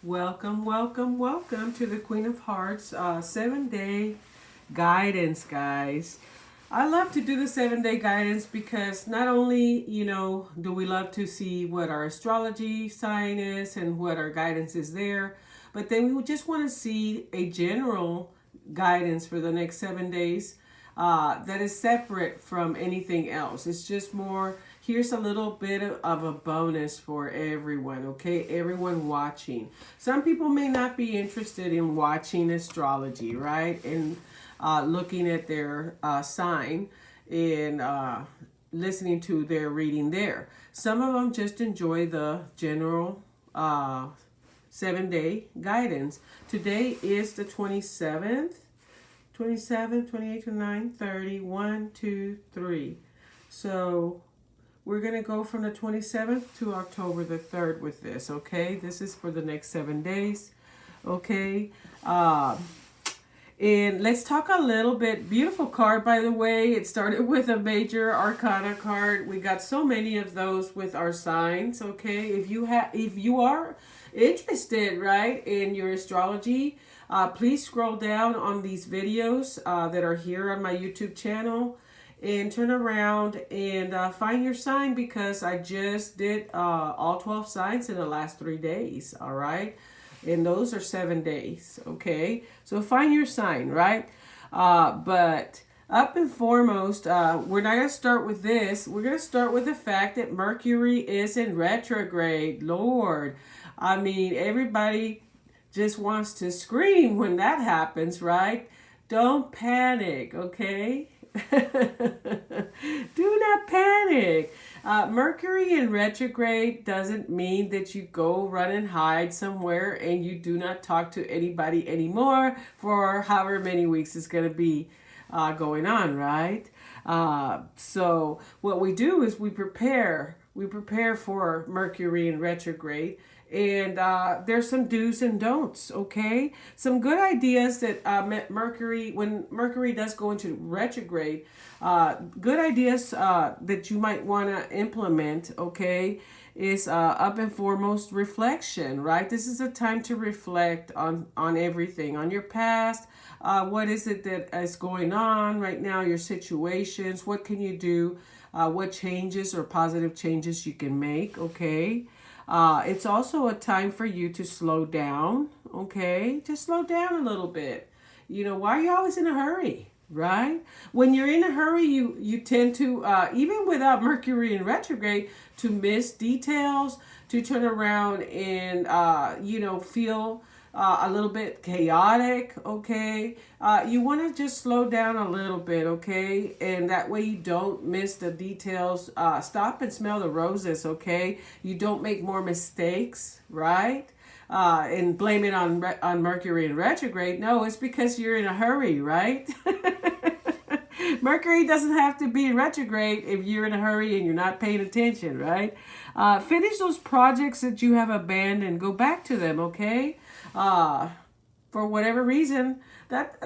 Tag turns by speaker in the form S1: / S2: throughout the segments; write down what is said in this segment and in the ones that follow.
S1: Welcome, welcome, welcome to the Queen of Hearts 7-day guidance, guys. I love to do the 7-day guidance because not only, do we love to see what our astrology sign is and what our guidance is there, but then we just want to see a general guidance for the next 7 days that is separate from anything else. It's just more, here's a little bit of a bonus for everyone, okay? Everyone watching. Some people may not be interested in watching astrology, right? And looking at their sign and listening to their reading there. Some of them just enjoy the general 7-day guidance. Today is the 27th. 27, 28, 29, 30, 1, 2, 3. So we're going to go from the 27th to October the 3rd with this, okay? This is for the next 7 days, okay? And let's talk a little bit. Beautiful card, by the way. It started with a major arcana card. We got so many of those with our signs, okay? If you are interested, right, in your astrology, please scroll down on these videos that are here on my YouTube channel and turn around and find your sign, because I just did all 12 signs in the last 3 days, all right? And those are 7 days, okay? So find your sign, right? But up and foremost, we're not going to start with this. We're going to start with the fact that Mercury is in retrograde. Lord, I mean, everybody just wants to scream when that happens, right? Don't panic, okay? Do not panic. Mercury in retrograde doesn't mean that you go run and hide somewhere and you do not talk to anybody anymore for however many weeks it's going to be going on, right? So what we do is we prepare for Mercury in retrograde. And there's some do's and don'ts, okay? Some good ideas that Mercury, when Mercury does go into retrograde, good ideas that you might want to implement, okay, is up and foremost reflection, right? This is a time to reflect on everything, on your past. What is it that is going on right now, your situations, what can you do, what changes or positive changes you can make, okay? It's also a time for you to slow down, okay? Just slow down a little bit. Why are you always in a hurry, right? When you're in a hurry, you tend to, even without Mercury in retrograde, to miss details, to turn around and, feel a little bit chaotic, okay? You want to just slow down a little bit, okay? And that way you don't miss the details. Stop and smell the roses, okay? You don't make more mistakes, right? And blame it on Mercury in retrograde. No, it's because you're in a hurry, right? Mercury doesn't have to be in retrograde if you're in a hurry and you're not paying attention, right? Finish those projects that you have abandoned. Go back to them, okay? For whatever reason, that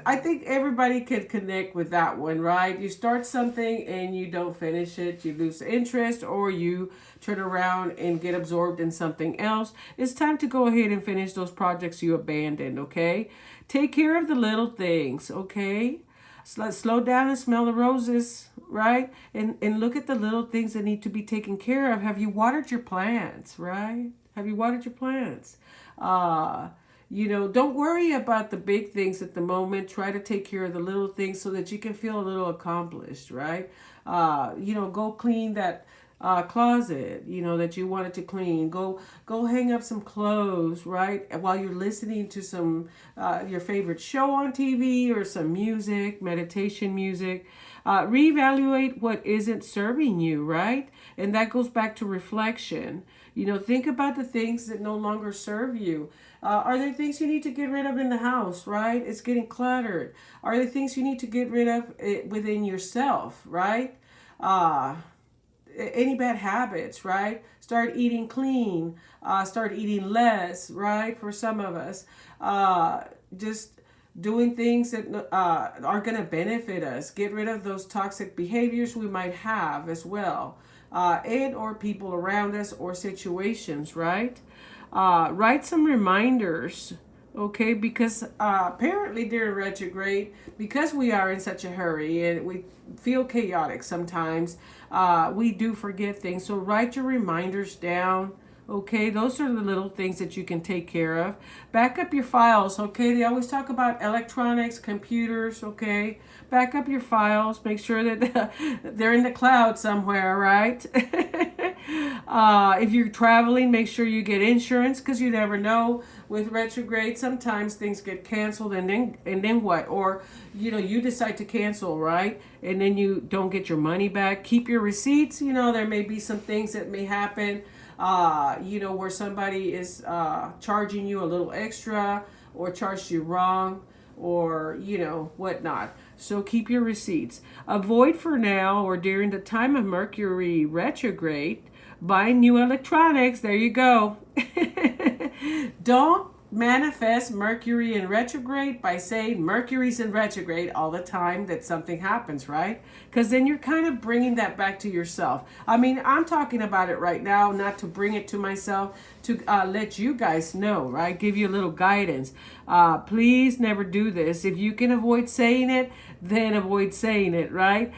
S1: I think everybody could connect with that one, right? You start something and you don't finish it, you lose interest, or you turn around and get absorbed in something else. It's time to go ahead and finish those projects you abandoned, okay? Take care of the little things, okay? So let's slow down and smell the roses, right? And look at the little things that need to be taken care of. Have you watered your plants, right? Have you watered your plants? Don't worry about the big things at the moment. Try to take care of the little things so that you can feel a little accomplished, right? Go clean that closet, that you wanted to clean. Go hang up some clothes, right? While you're listening to some your favorite show on TV or some music, meditation music. Reevaluate what isn't serving you, right? And that goes back to reflection. Think about the things that no longer serve you. Are there things you need to get rid of in the house, right? It's getting cluttered. Are there things you need to get rid of within yourself, right? Any bad habits, right? Start eating clean. Start eating less, right? For some of us. Just doing things that are going to benefit us. Get rid of those toxic behaviors we might have as well. And or people around us or situations, right? write some reminders, okay? Because apparently during retrograde, because we are in such a hurry and we feel chaotic sometimes, we do forget things. So write your reminders down. Okay, those are the little things that you can take care of. Back up your files, okay? They always talk about electronics, computers, okay? Back up your files. Make sure that they're in the cloud somewhere, right? If you're traveling, make sure you get insurance, because you never know. With retrograde, sometimes things get canceled, and then what? Or you decide to cancel, right? And then you don't get your money back. Keep your receipts. There may be some things that may happen. Where somebody is charging you a little extra, or charged you wrong, or whatnot. So keep your receipts. Avoid for now, or during the time of Mercury retrograde, buying new electronics. There you go. Don't manifest Mercury in retrograde by saying Mercury's in retrograde all the time that something happens, right? Because then you're kind of bringing that back to yourself. I mean, I'm talking about it right now, not to bring it to myself, to let you guys know, right? Give you a little guidance. Please never do this. If you can avoid saying it, then avoid saying it, right?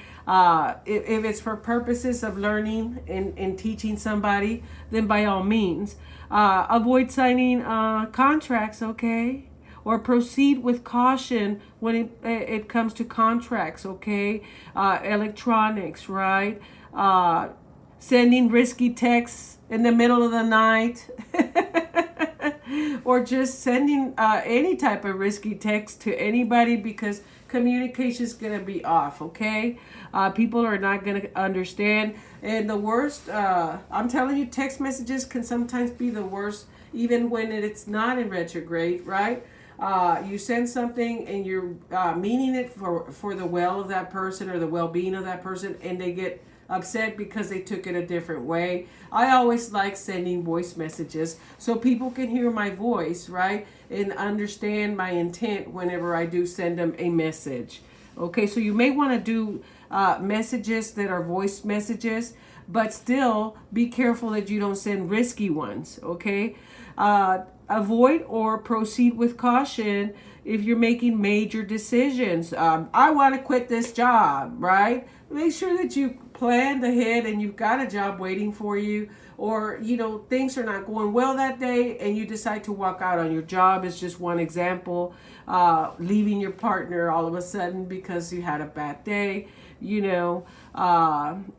S1: If it's for purposes of learning and teaching somebody, then by all means. Avoid signing contracts, okay? Or proceed with caution when it comes to contracts, okay? Electronics, right? Sending risky texts in the middle of the night. Or just sending any type of risky text to anybody, because communication is going to be off, okay? People are not going to understand. And the worst, I'm telling you, text messages can sometimes be the worst, even when it's not in retrograde, right? You send something and you're meaning it for the well of that person or the well-being of that person, and they get upset because they took it a different way. I always like sending voice messages so people can hear my voice, right? And understand my intent whenever I do send them a message. Okay, so you may want to do messages that are voice messages, but still be careful that you don't send risky ones, okay? Avoid or proceed with caution if you're making major decisions. I want to quit this job, right? Make sure that you planned ahead and you've got a job waiting for you, or things are not going well that day and you decide to walk out on your job. Is just one example. Leaving your partner all of a sudden because you had a bad day,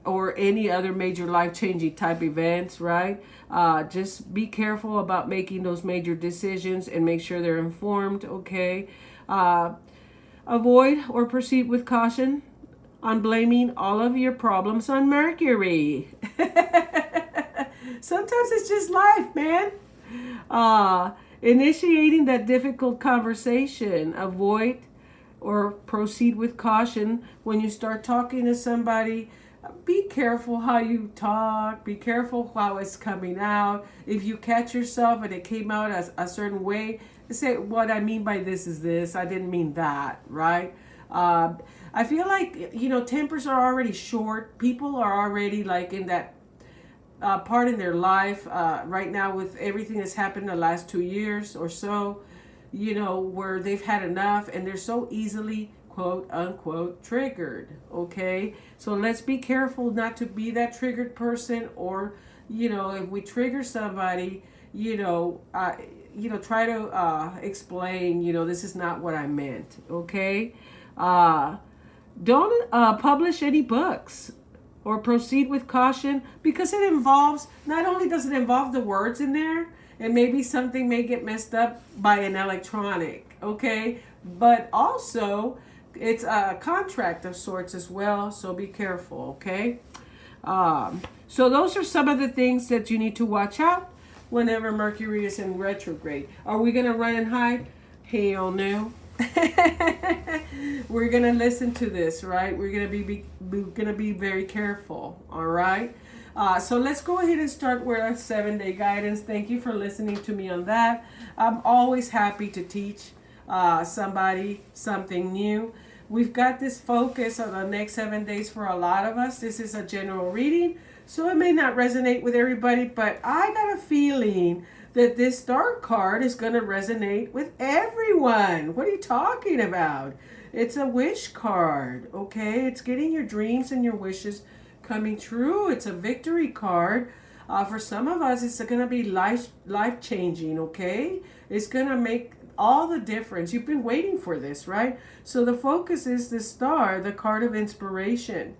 S1: or any other major life-changing type events, right? Just be careful about making those major decisions and make sure they're informed, okay? Avoid or proceed with caution on blaming all of your problems on Mercury. Sometimes it's just life, man. Initiating that difficult conversation. Avoid or proceed with caution when you start talking to somebody. Be careful how you talk. Be careful how it's coming out. If you catch yourself and it came out as a certain way, say, what I mean by this is this. I didn't mean that, right? I feel like, tempers are already short. People are already like in that part in their life right now with everything that's happened the last 2 years or so, where they've had enough and they're so easily, quote unquote, triggered. Okay, so let's be careful not to be that triggered person, or if we trigger somebody, try to explain, this is not what I meant. Okay, don't publish any books or proceed with caution, because it involves, not only does it involve the words in there, and maybe something may get messed up by an electronic, okay, but also it's a contract of sorts as well, so be careful, okay? So those are some of the things that you need to watch out whenever Mercury is in retrograde. Are we going to run and hide? Hell no. We're gonna listen to this, right? We're gonna be very careful. All right. So let's go ahead and start with our 7-day guidance. Thank you for listening to me on that. I'm always happy to teach somebody something new. We've got this focus on the next 7 days for a lot of us. This is a general reading, so it may not resonate with everybody, but I got a feeling that this star card is going to resonate with everyone. What are you talking about? It's a wish card, okay? It's getting your dreams and your wishes coming true. It's a victory card. For some of us, it's going to be life changing, okay? It's going to make all the difference. You've been waiting for this, right? So the focus is the star, the card of inspiration,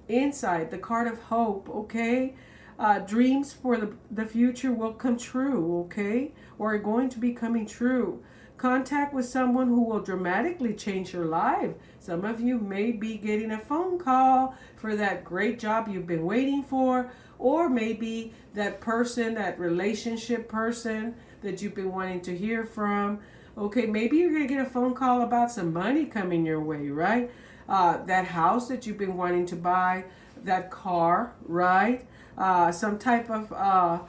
S1: insight, the card of hope, okay? Dreams for the future will come true, okay? Or are going to be coming true. Contact with someone who will dramatically change your life. Some of you may be getting a phone call for that great job you've been waiting for, or maybe that person, that relationship person that you've been wanting to hear from. Okay, maybe you're going to get a phone call about some money coming your way, right? That house that you've been wanting to buy, that car, right? Some type of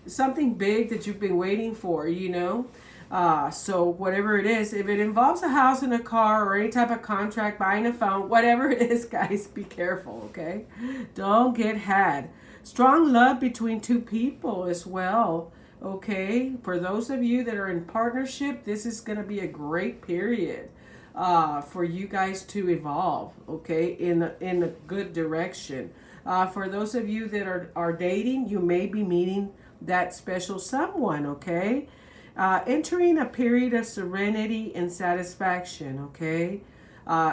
S1: something big that you've been waiting for, you know. So whatever it is, if it involves a house and a car or any type of contract, buying a phone, whatever it is, guys, be careful, okay? Don't get had. Strong love between two people as well, okay? For those of you that are in partnership, this is going to be a great period for you guys to evolve, okay, in a good direction. For those of you that are dating, you may be meeting that special someone, okay? Entering a period of serenity and satisfaction, okay?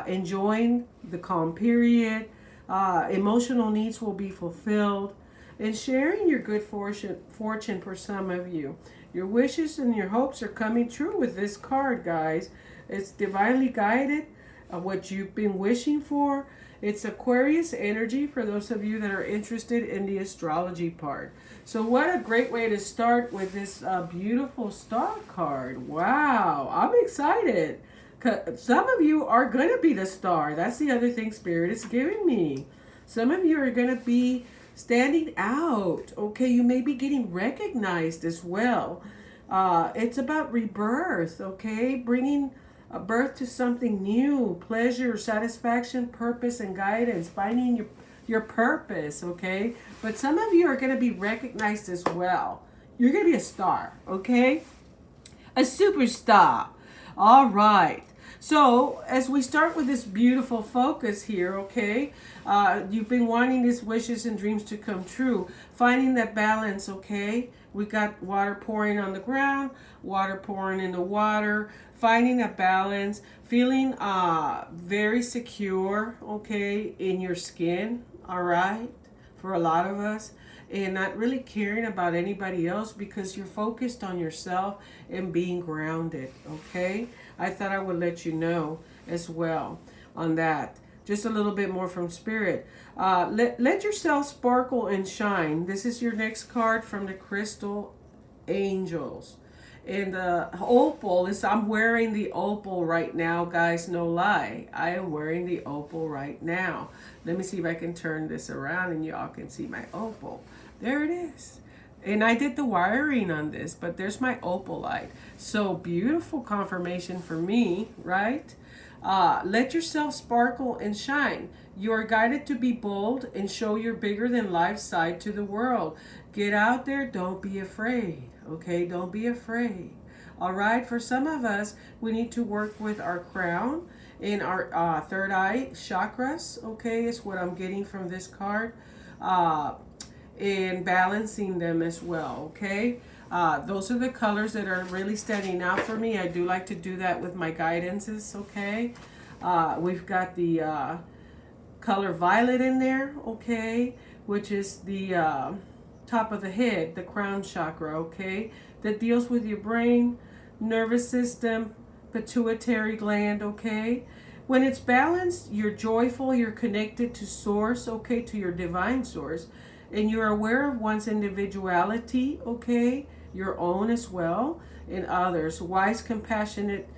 S1: Enjoying the calm period. Emotional needs will be fulfilled. And sharing your good fortune for some of you. Your wishes and your hopes are coming true with this card, guys. It's divinely guided, what you've been wishing for. It's Aquarius energy for those of you that are interested in the astrology part. So what a great way to start with this beautiful star card. Wow, I'm excited. Some of you are going to be the star. That's the other thing Spirit is giving me. Some of you are going to be standing out. Okay, you may be getting recognized as well. It's about rebirth, okay? Bringing a birth to something new, pleasure, satisfaction, purpose, and guidance, finding your purpose, okay? But some of you are going to be recognized as well. You're going to be a star, okay? A superstar. All right. So as we start with this beautiful focus here, okay, you've been wanting these wishes and dreams to come true, finding that balance, okay? We got water pouring on the ground, water pouring in the water, finding a balance, feeling very secure, okay, in your skin, all right, for a lot of us, and not really caring about anybody else because you're focused on yourself and being grounded, okay? I thought I would let you know as well on that. Just a little bit more from Spirit. Let yourself sparkle and shine. This is your next card from the Crystal Angels. And the opal is, I'm wearing the opal right now, guys, no lie. I am wearing the opal right now. Let me see if I can turn this around and y'all can see my opal. There it is. And I did the wiring on this, but there's my opalite. So beautiful confirmation for me, right? Let yourself sparkle and shine. You are guided to be bold and show your bigger than life side to the world. Get out there. Don't be afraid. Okay, don't be afraid. All right, for some of us, we need to work with our crown and our third eye chakras. Okay, is what I'm getting from this card. And balancing them as well, okay? Those are the colors that are really standing out for me. I do like to do that with my guidances, okay? We've got the color violet in there, okay? Which is the top of the head, the crown chakra, okay? That deals with your brain, nervous system, pituitary gland, okay? When it's balanced, you're joyful, you're connected to source, okay? To your divine source. And you're aware of one's individuality, okay, your own as well, and others. Wise, compassionate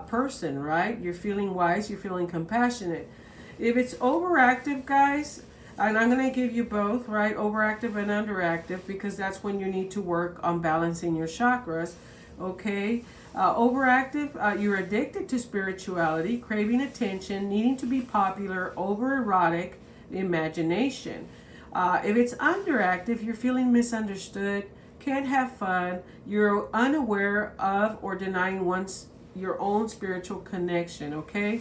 S1: person, right? You're feeling wise, you're feeling compassionate. If it's overactive, guys, and I'm going to give you both, right, overactive and underactive, because that's when you need to work on balancing your chakras, okay? Overactive, you're addicted to spirituality, craving attention, needing to be popular, over erotic, imagination. If it's underactive, you're feeling misunderstood, can't have fun, you're unaware of or denying your own spiritual connection, okay?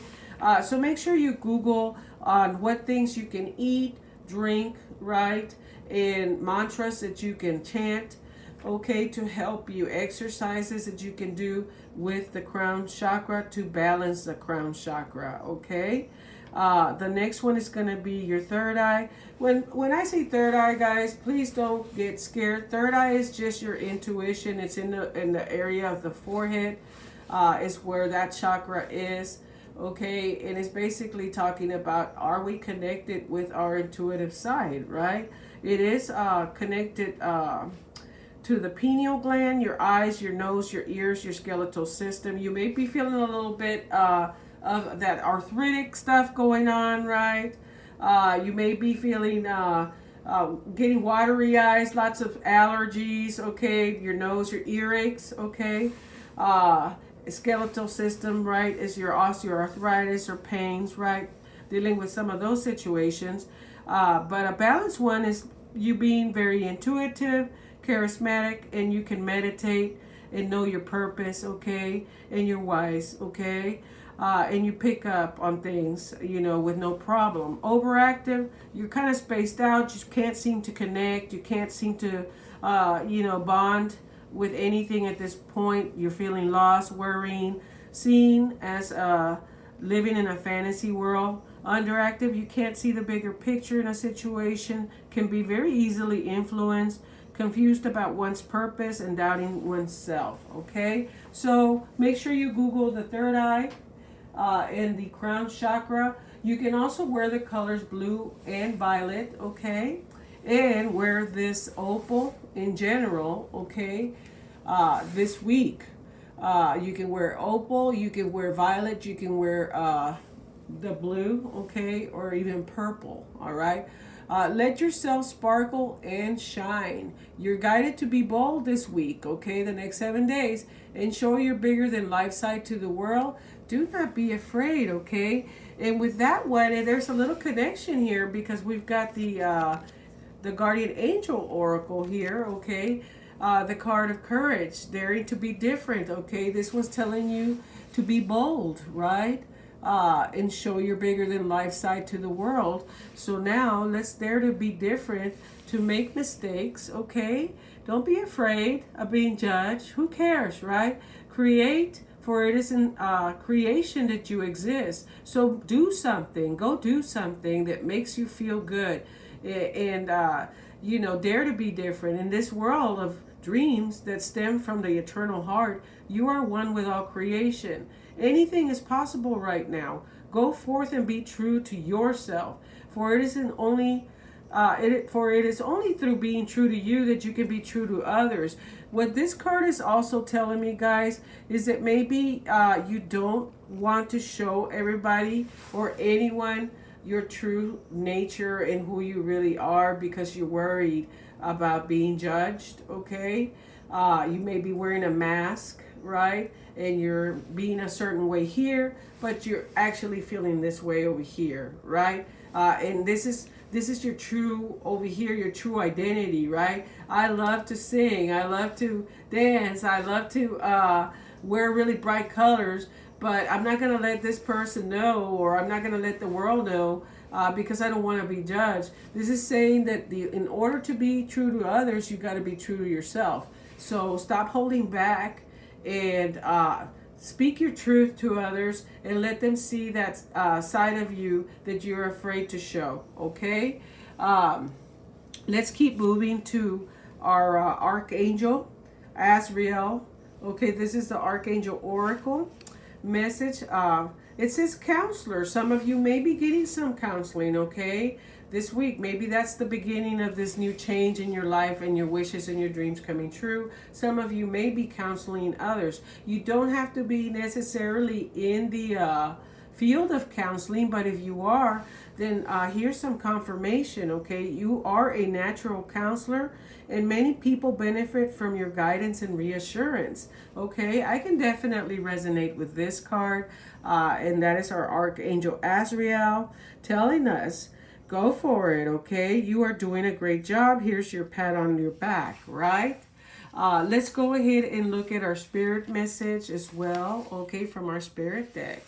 S1: So make sure you Google on what things you can eat, drink, right? And mantras that you can chant, okay, to help you. Exercises that you can do with the crown chakra to balance the crown chakra, okay? The next one is going to be your third eye. When I say third eye, guys, please don't get scared. Third eye is just your intuition. It's in the area of the forehead. Is where that chakra is. Okay, and it's basically talking about, are we connected with our intuitive side, right? It is connected to the pineal gland, your eyes, your nose, your ears, your skeletal system. You may be feeling a little bit of that arthritic stuff going on, right? You may be feeling getting watery eyes, lots of allergies, okay? Your nose, your earaches, okay? Skeletal system, right, is your osteoarthritis or pains, right? Dealing with some of those situations. But a balanced one is you being very intuitive, charismatic, and you can meditate and know your purpose, okay? And you're wise, okay? And you pick up on things, you know, with no problem. Overactive, you're kind of spaced out. You can't seem to connect. You can't seem to, you know, bond with anything at this point. You're feeling lost, worrying, seen as living in a fantasy world. Underactive, you can't see the bigger picture in a situation, can be very easily influenced, confused about one's purpose, and doubting oneself, okay? So make sure you Google the third eye and the crown chakra. You can also wear the colors blue and violet, okay? And wear this opal in general, okay? This week. You can wear opal, you can wear violet, you can wear the blue, okay? Or even purple, all right? Let yourself sparkle and shine. You're guided to be bold this week, okay? The next 7 days. And show your bigger than life side to the world. Do not be afraid, okay? And with that one, and there's a little connection here because we've got the guardian angel oracle here, okay? The card of courage, daring to be different, okay? This one's telling you to be bold, right? And show your bigger than life side to the world. So now let's dare to be different, to make mistakes, okay? Don't be afraid of being judged. Who cares, right? Create, for it is in creation that you exist. So do something. Go do something that makes you feel good. And, you know, dare to be different. In this world of dreams that stem from the eternal heart, you are one with all creation. Anything is possible right now. Go forth and be true to yourself. For it is only through being true to you that you can be true to others. What this card is also telling me, guys, is that maybe you don't want to show everybody or anyone your true nature and who you really are because you're worried about being judged, okay? You may be wearing a mask, right? And you're being a certain way here, but you're actually feeling this way over here, right? And this is your true, over here, your true identity, right? I love to sing. I love to dance. I love to wear really bright colors, but I'm not going to let this person know, or I'm not going to let the world know because I don't want to be judged. This is saying that in order to be true to others, you got to be true to yourself. So stop holding back and speak your truth to others and let them see that side of you that you're afraid to show, okay? Let's keep moving to our Archangel, Azrael. Okay, this is the Archangel Oracle message. It says counselor. Some of you may be getting some counseling, okay? This week, maybe that's the beginning of this new change in your life and your wishes and your dreams coming true. Some of you may be counseling others. You don't have to be necessarily in the field of counseling, but if you are, then here's some confirmation, okay? You are a natural counselor, and many people benefit from your guidance and reassurance, okay? I can definitely resonate with this card, and that is our Archangel Azrael telling us, go for it, okay? You are doing a great job. Here's your pat on your back, right? Let's go ahead and look at our spirit message as well, okay, from our spirit deck.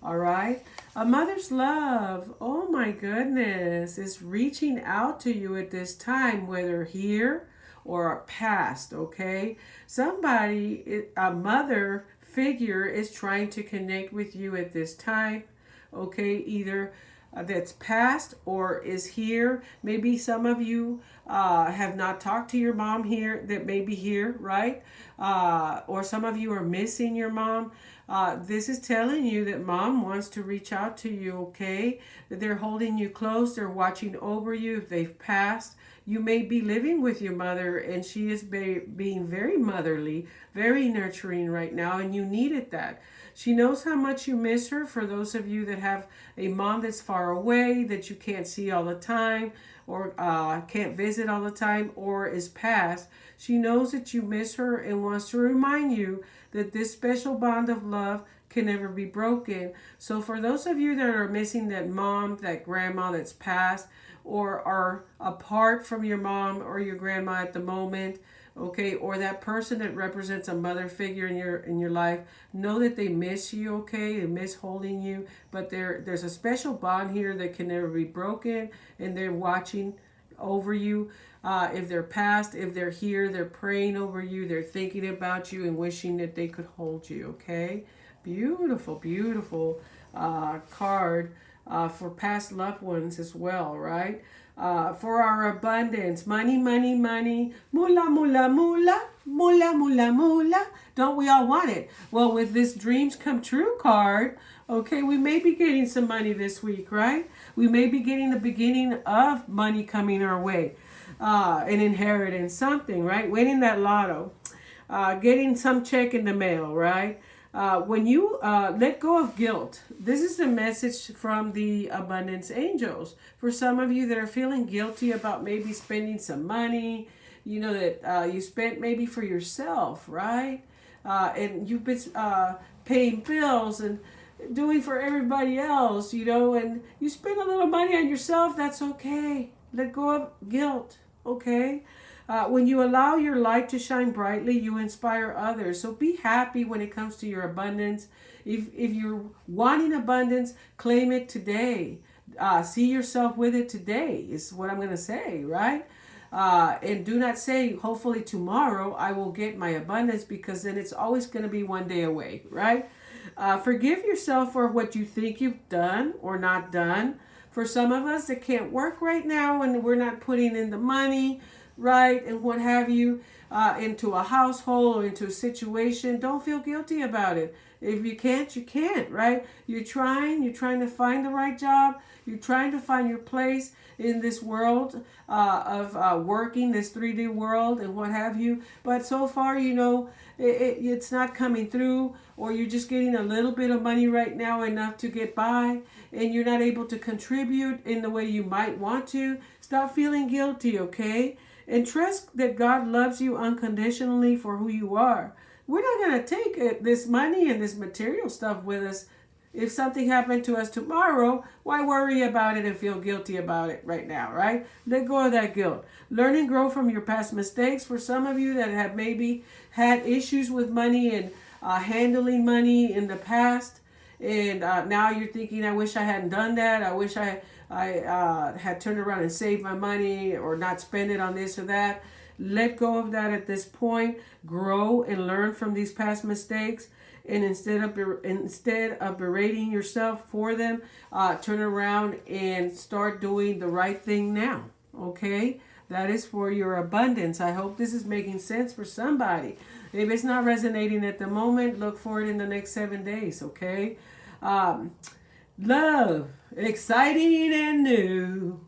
S1: All right. A mother's love, oh my goodness, is reaching out to you at this time, whether here or past, okay? Somebody, a mother figure is trying to connect with you at this time, okay? Either that's past or is here. Maybe some of you have not talked to your mom here that may be here, right? Or some of you are missing your mom. This is telling you that mom wants to reach out to you, okay? That they're holding you close, they're watching over you if they've passed. You may be living with your mother and she is being very motherly, very nurturing right now, and you needed that. She knows how much you miss her. For those of you that have a mom that's far away, that you can't see all the time, or can't visit all the time, or is past, she knows that you miss her and wants to remind you that this special bond of love can never be broken. So for those of you that are missing that mom, that grandma that's passed, or are apart from your mom or your grandma at the moment, okay, or that person that represents a mother figure in your life, know that they miss you, okay, and miss holding you, but there's a special bond here that can never be broken, and they're watching over you. If they're past, if they're here, they're praying over you, they're thinking about you and wishing that they could hold you, okay? Beautiful, beautiful card for past loved ones as well, right? For our abundance, money, money, money, mula, mula, mula, mula, mula, mula. Don't we all want it? Well, with this dreams come true card, okay, we may be getting some money this week, right? We may be getting the beginning of money coming our way. An inheritance, something, right? Winning that lotto, getting some check in the mail, right? When you let go of guilt, this is the message from the abundance angels. For some of you that are feeling guilty about maybe spending some money, you know, that you spent maybe for yourself, right? And you've been paying bills and doing for everybody else, you know, and you spend a little money on yourself, that's okay. Let go of guilt, okay? When you allow your light to shine brightly, you inspire others. So be happy when it comes to your abundance. If you're wanting abundance, claim it today. See yourself with it today is what I'm going to say, right? And do not say, hopefully tomorrow I will get my abundance, because then it's always going to be one day away, right? Forgive yourself for what you think you've done or not done. For some of us, it can't work right now and we're not putting in the money, right, and what have you, into a household or into a situation. Don't feel guilty about it. If you can't, you can't, right? You're trying to find the right job. You're trying to find your place in this world of working, this 3D world and what have you. But so far, you know, it's not coming through, or you're just getting a little bit of money right now, enough to get by, and you're not able to contribute in the way you might want to. Stop feeling guilty, okay? And trust that God loves you unconditionally for who you are. We're not going to take this money and this material stuff with us. If something happened to us tomorrow, why worry about it and feel guilty about it right now, right? Let go of that guilt. Learn and grow from your past mistakes. For some of you that have maybe had issues with money and handling money in the past, and now you're thinking, I wish I hadn't done that. I wish I had turned around and saved my money or not spend it on this or that. Let go of that at this point. Grow and learn from these past mistakes. And instead of berating yourself for them, turn around and start doing the right thing now. Okay? That is for your abundance. I hope this is making sense for somebody. If it's not resonating at the moment, look for it in the next 7 days. Okay? Love. Exciting and new.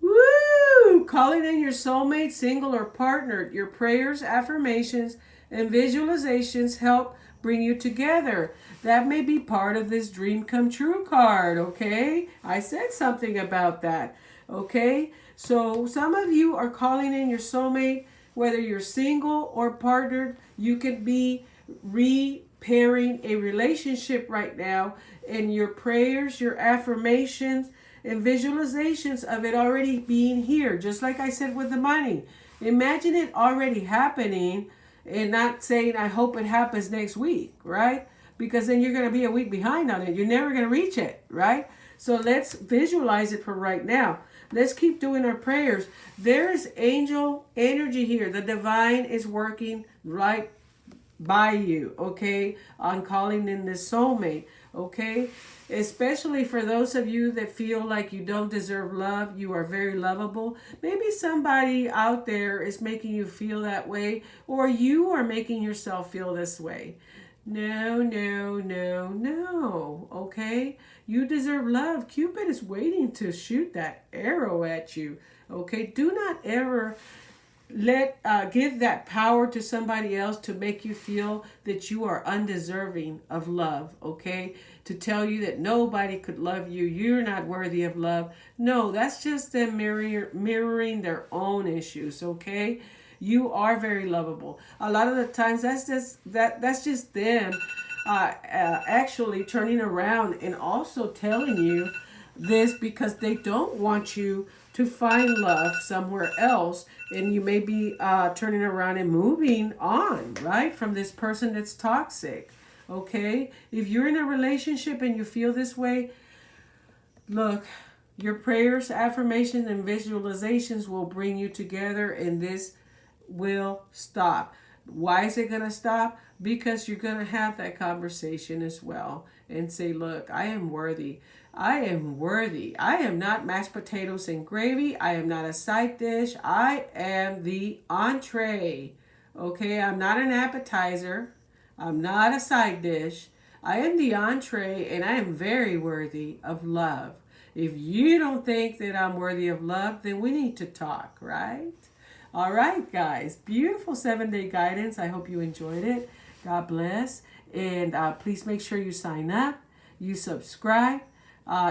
S1: Woo! Calling in your soulmate, single or partnered. Your prayers, affirmations, and visualizations help bring you together. That may be part of this dream come true card, okay? I said something about that, okay? So some of you are calling in your soulmate, whether you're single or partnered. You could be repairing a relationship right now, and your prayers, your affirmations, and visualizations of it already being here. Just like I said with the money. Imagine it already happening, and not saying, I hope it happens next week, right? Because then you're going to be a week behind on it. You're never going to reach it, right? So let's visualize it for right now. Let's keep doing our prayers. There's angel energy here. The divine is working right by you, okay, on calling in this soulmate, okay? Especially for those of you that feel like you don't deserve love, you are very lovable. Maybe somebody out there is making you feel that way, or you are making yourself feel this way. No, no, no, no, okay? You deserve love. Cupid is waiting to shoot that arrow at you, okay? Do not ever give that power to somebody else to make you feel that you are undeserving of love, okay? To tell you that nobody could love you, you're not worthy of love. No, that's just them mirroring their own issues, okay? You are very lovable. A lot of the times that's just them actually turning around and also telling you this because they don't want you to find love somewhere else, and you may be turning around and moving on, right, from this person that's toxic, okay? If you're in a relationship and you feel this way, look, your prayers, affirmations, and visualizations will bring you together, and this will stop. Why is it going to stop? Because you're going to have that conversation as well and say, look, I am worthy. I am worthy. I am not mashed potatoes and gravy. I am not a side dish. I am the entree. Okay, I'm not an appetizer. I'm not a side dish. I am the entree, and I am very worthy of love. If you don't think that I'm worthy of love, then we need to talk, right? All right, guys. Beautiful 7-day guidance. I hope you enjoyed it. God bless. And please make sure you sign up. You subscribe.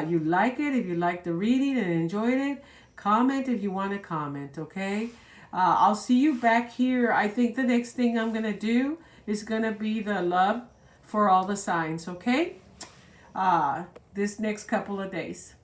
S1: You like it if you like the reading and enjoyed it. Comment if you want to comment, okay? I'll see you back here. I think the next thing I'm going to do is going to be the love for all the signs, okay? This next couple of days.